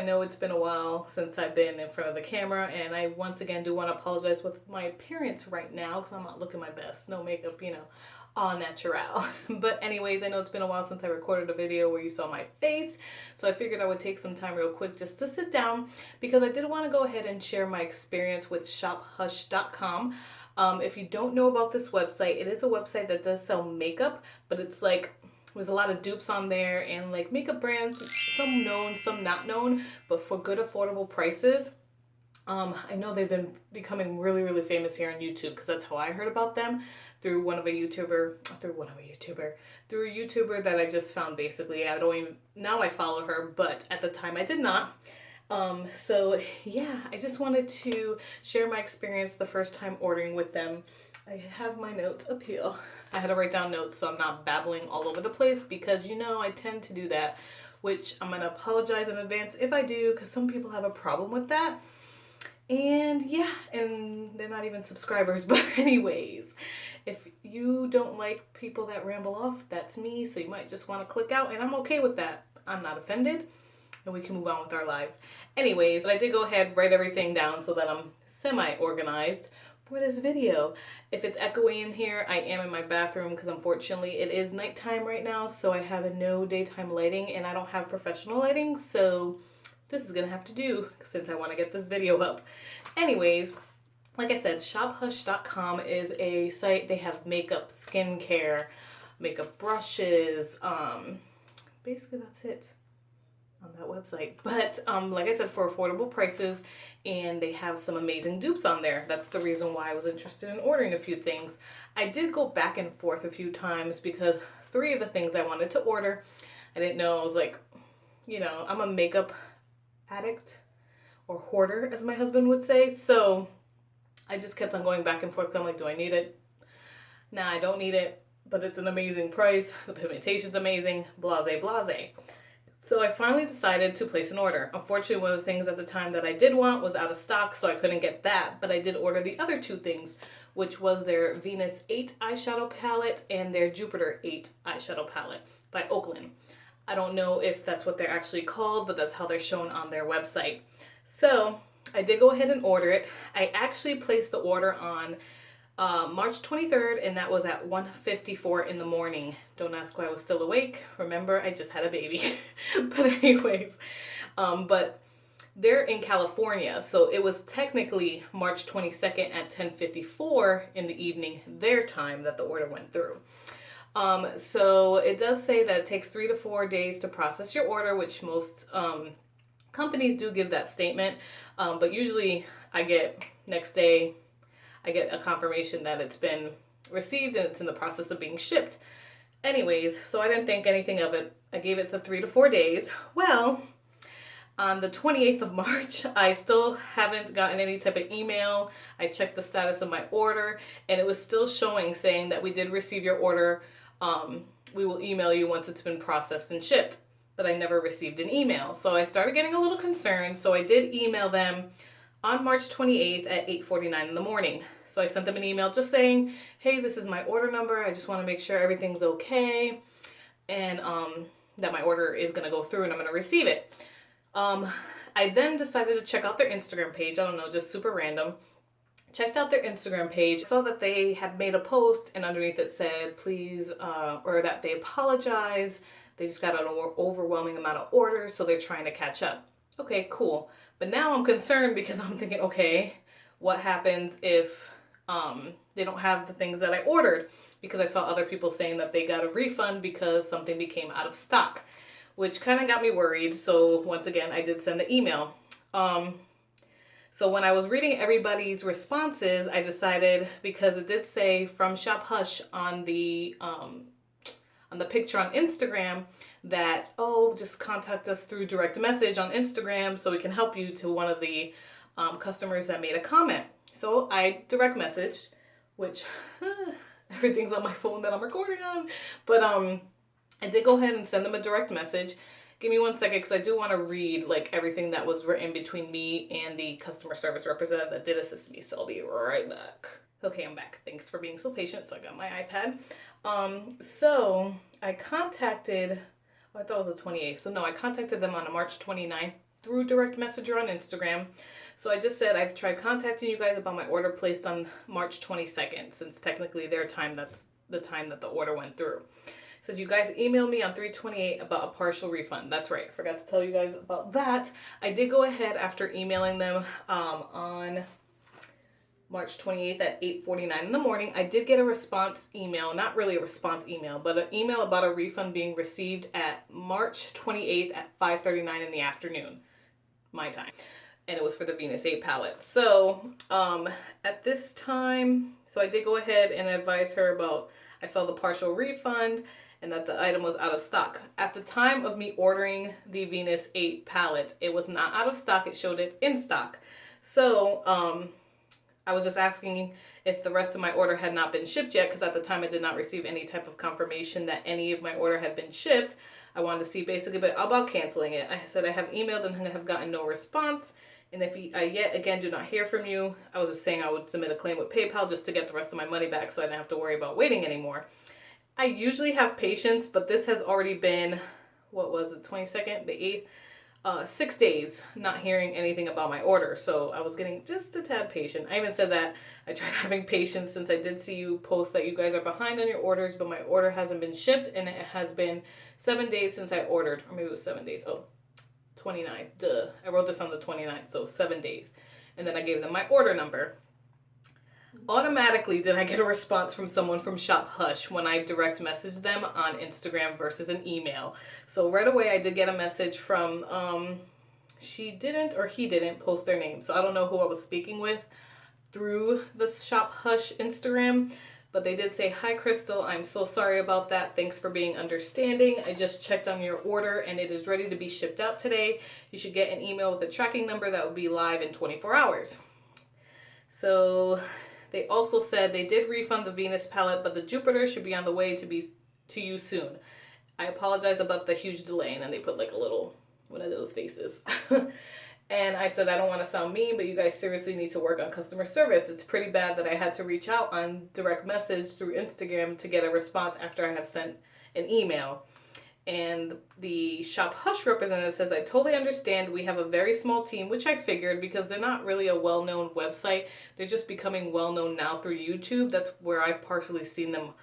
know it's been a while since I've been in front of the camera, and I once again do want to apologize with my appearance right now because I'm not looking my best. No makeup, you know, all natural. But anyways, I know it's been a while since I recorded a video where you saw my face, so I figured I would take some time real quick just to sit down because I did want to go ahead and share my experience with shophush.com. If you don't know about this website, it is a website that does sell makeup, but it's like there's a lot of dupes on there and like makeup brands, some known, some not known, but for good affordable prices. I know they've been becoming really, really famous here on YouTube because that's how I heard about them through a YouTuber that I just found basically. I don't even, now I follow her, but at the time I did not. So yeah, I just wanted to share my experience the first time ordering with them. I have my notes up here. I had to write down notes so I'm not babbling all over the place because, you know, I tend to do that, which I'm going to apologize in advance if I do because some people have a problem with that. And yeah, and they're not even subscribers. But anyways, if you don't like people that ramble off, that's me. So you might just want to click out, and I'm okay with that. I'm not offended, and we can move on with our lives. Anyways, I did go ahead, write everything down so that I'm semi-organized for this video. If it's echoey in here, I am in my bathroom because unfortunately it is nighttime right now, so I have no daytime lighting and I don't have professional lighting, so this is gonna have to do since I want to get this video up. Anyways, like I said, shophush.com is a site. They have makeup, skincare, makeup brushes, basically that's it on that website. But like I said, for affordable prices, and they have some amazing dupes on there. That's the reason why I was interested in ordering a few things. I did go back and forth a few times because 3 of the things I wanted to order, I didn't know. I was like, you know, I'm a makeup addict or hoarder, as my husband would say. So I just kept on going back and forth. I'm like, do I need it? Nah, I don't need it, but it's an amazing price. The pigmentation's amazing, blase, blase. So I finally decided to place an order. Unfortunately, one of the things at the time that I did want was out of stock, so I couldn't get that, but I did order the other 2 things, which was their Venus 8 eyeshadow palette and their Jupiter 8 eyeshadow palette by Oakland. I don't know if that's what they're actually called, but that's how they're shown on their website. So I did go ahead and order it. I actually placed the order on March 23rd, and that was at 1:54 in the morning. Don't ask why I was still awake. Remember, I just had a baby. But anyways, but they're in California, so it was technically March 22nd at 10:54 in the evening, their time, that the order went through. So it does say that it takes 3 to 4 days to process your order, which most companies do give that statement. But usually I get next day, I get a confirmation that it's been received and it's in the process of being shipped. Anyways, so I didn't think anything of it. I gave it the 3 to 4 days. Well, on the 28th of March, I still haven't gotten any type of email. I checked the status of my order and it was still showing saying that we did receive your order. We will email you once it's been processed and shipped. But I never received an email. So I started getting a little concerned. So I did email them on March 28th at 8:49 in the morning. So I sent them an email just saying, hey, this is my order number. I just want to make sure everything's okay. And that my order is going to go through and I'm going to receive it. I then decided to check out their Instagram page. I don't know, just super random. Checked out their Instagram page, saw that they had made a post and underneath it said, please, or that they apologize. They just got an overwhelming amount of orders, so they're trying to catch up. Okay, cool. But now I'm concerned because I'm thinking, okay, what happens if they don't have the things that I ordered? Because I saw other people saying that they got a refund because something became out of stock, which kind of got me worried. So once again, I did send the email. So when I was reading everybody's responses, I decided, because it did say from Shop Hush on the picture on Instagram that, oh, just contact us through direct message on Instagram so we can help you, to one of the customers that made a comment. So I direct messaged, which everything's on my phone that I'm recording on, but I did go ahead and send them a direct message. Give me 1 second because I do want to read like everything that was written between me and the customer service representative that did assist me. So I'll be right back. Okay, I'm back. Thanks for being so patient. So I got my iPad. So I contacted, oh, I thought it was the 28th. So no, I contacted them on March 29th. through direct messenger on Instagram. So I just said I've tried contacting you guys about my order placed on March 22nd, since technically their time, that's the time that the order went through. It says you guys emailed me on 3/28 about a partial refund. That's right. I forgot to tell you guys about that. I did go ahead after emailing them on March 28th at 8:49 in the morning. I did get a response email, not really a response email, but an email about a refund being received at March 28th at 5:39 in the afternoon, my time. And it was for the Venus 8 palette. So at this time, so I did go ahead and advise her about, I saw the partial refund and that the item was out of stock. At the time of me ordering the Venus 8 palette, it was not out of stock. It showed it in stock. So I was just asking if the rest of my order had not been shipped yet, because at the time I did not receive any type of confirmation that any of my order had been shipped. I wanted to see basically about canceling it. I said I have emailed and have gotten no response. And if I yet again do not hear from you, I was just saying I would submit a claim with PayPal just to get the rest of my money back so I didn't have to worry about waiting anymore. I usually have patience, but this has already been, what was it, 22nd, the 8th? 6 days not hearing anything about my order. So I was getting just a tad patient. I even said that I tried having patience since I did see you post that you guys are behind on your orders, but my order hasn't been shipped and it has been 7 days since I ordered, or maybe it was 7 days. Oh, 29th. Duh. I wrote this on the 29th, so 7 days. And then I gave them my order number. Automatically did I get a response from someone from Shop Hush when I direct messaged them on Instagram versus an email. So right away I did get a message from, she didn't or he didn't post their name. So I don't know who I was speaking with through the Shop Hush Instagram. But they did say, "Hi Crystal, I'm so sorry about that. Thanks for being understanding. I just checked on your order and it is ready to be shipped out today. You should get an email with a tracking number that will be live in 24 hours. So they also said they did refund the Venus palette, but the Jupiter should be on the way to you soon. I apologize about the huge delay." And then they put like a little one of those faces. And I said, I don't want to sound mean, but you guys seriously need to work on customer service. It's pretty bad that I had to reach out on direct message through Instagram to get a response after I have sent an email. And the Shop Hush representative says, "I totally understand. We have a very small team," which I figured because they're not really a well-known website. They're just becoming well-known now through YouTube. That's where I've partially seen them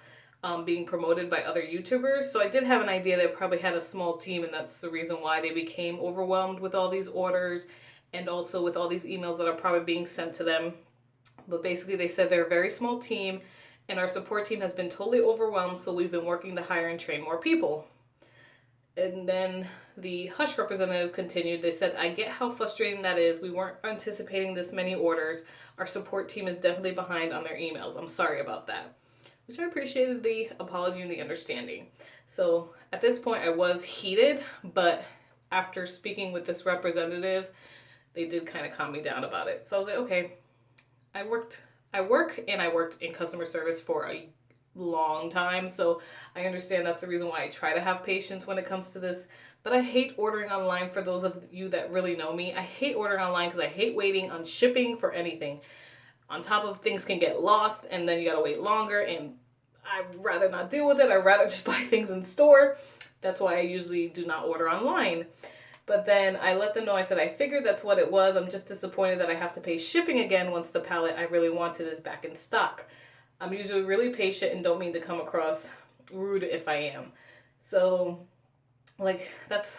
being promoted by other YouTubers. So I did have an idea they probably had a small team, and that's the reason why they became overwhelmed with all these orders and also with all these emails that are probably being sent to them. But basically they said they're a very small team and our support team has been totally overwhelmed, so we've been working to hire and train more people. And then the Hush representative continued. They said, "I get how frustrating that is. We weren't anticipating this many orders. Our support team is definitely behind on their emails. I'm sorry about that." Which I appreciated the apology and the understanding. So at this point I was heated, but after speaking with this representative, they did kind of calm me down about it. So I was like, okay, I worked in customer service for a long time, so I understand that's the reason why I try to have patience when it comes to this. But I hate ordering online. For those of you that really know me, I hate ordering online because I hate waiting on shipping for anything. On top of things can get lost and then you gotta wait longer, and I'd rather not deal with it. I'd rather just buy things in store. That's why I usually do not order online. But then I let them know, I said, I figured that's what it was. I'm just disappointed that I have to pay shipping again once the palette I really wanted is back in stock. I'm usually really patient and don't mean to come across rude if I am. So like that's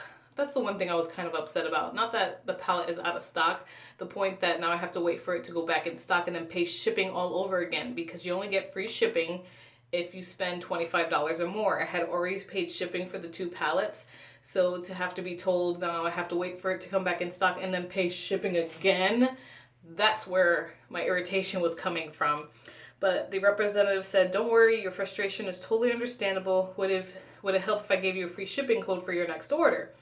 the one thing I was kind of upset about. Not that the palette is out of stock, the point that now I have to wait for it to go back in stock and then pay shipping all over again, because you only get free shipping if you spend $25 or more. I had already paid shipping for the 2 palettes, so to have to be told now I have to wait for it to come back in stock and then pay shipping again, that's where my irritation was coming from. But the representative said, "Don't worry, your frustration is totally understandable. Would it help if I gave you a free shipping code for your next order?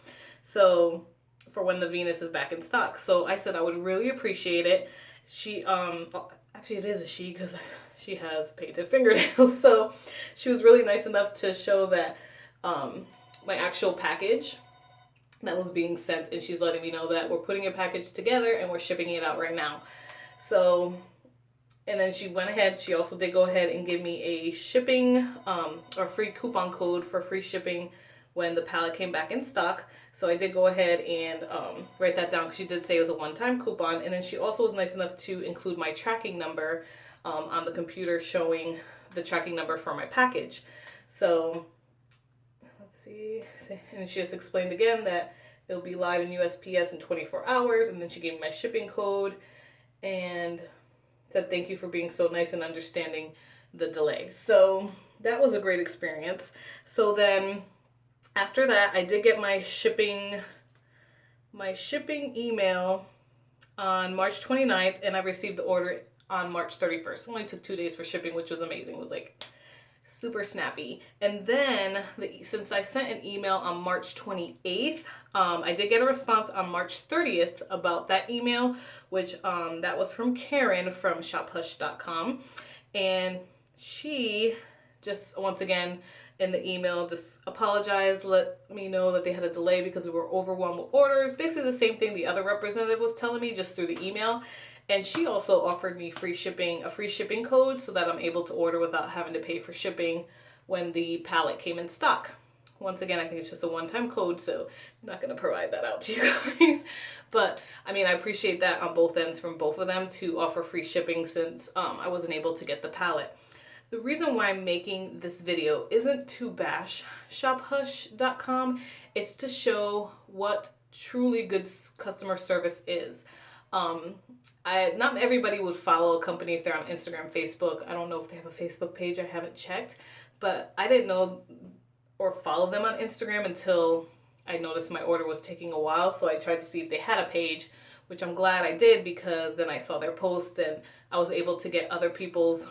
So for when the Venus is back in stock." So I said I would really appreciate it. She, actually it is a she because she has painted fingernails. So she was really nice enough to show that my actual package that was being sent, and she's letting me know that we're putting a package together and we're shipping it out right now. So, and then she went ahead, she also did go ahead and give me a shipping or free coupon code for free shipping when the pallet came back in stock. So I did go ahead and write that down because she did say it was a one-time coupon. And then she also was nice enough to include my tracking number on the computer, showing the tracking number for my package. So let's see. And she just explained again that it'll be live in USPS in 24 hours. And then she gave me my shipping code and said thank you for being so nice and understanding the delay. So that was a great experience. So then after that, I did get my shipping email on March 29th, and I received the order on March 31st. It only took 2 days for shipping, which was amazing. It was like super snappy. And then since I sent an email on March 28th, I did get a response on March 30th about that email, which that was from Karen from shophush.com. And she just, once again, in the email, just apologized, let me know that they had a delay because we were overwhelmed with orders. Basically the same thing the other representative was telling me, just through the email. And she also offered me a free shipping code so that I'm able to order without having to pay for shipping when the pallet came in stock. Once again, I think it's just a one-time code, so I'm not going to provide that out to you guys. But, I mean, I appreciate that on both ends from both of them to offer free shipping since I wasn't able to get the pallet. The reason why I'm making this video isn't to bash shophush.com. It's to show what truly good customer service is. Not everybody would follow a company if they're on Instagram, Facebook. I don't know if they have a Facebook page. I haven't checked. But I didn't know or follow them on Instagram until I noticed my order was taking a while. So I tried to see if they had a page, which I'm glad I did, because then I saw their post and I was able to get other people's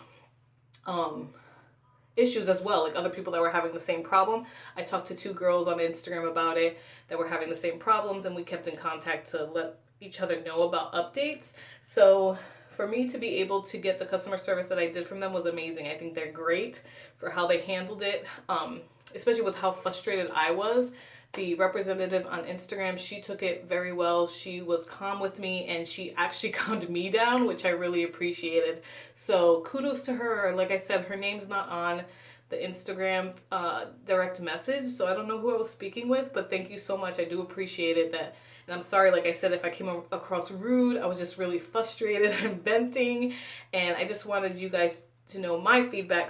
issues as well, like other people that were having the same problem. I talked to 2 girls on Instagram about it that were having the same problems, and we kept in contact to let each other know about updates. So for me to be able to get the customer service that I did from them was amazing. I think they're great for how they handled it, especially with how frustrated I was. The representative on Instagram, she took it very well. She was calm with me, and she actually calmed me down, which I really appreciated. So kudos to her. Like I said, her name's not on the Instagram direct message, so I don't know who I was speaking with, but thank you so much. I do appreciate it. And I'm sorry, like I said, if I came across rude. I was just really frustrated and venting, and I just wanted you guys to know my feedback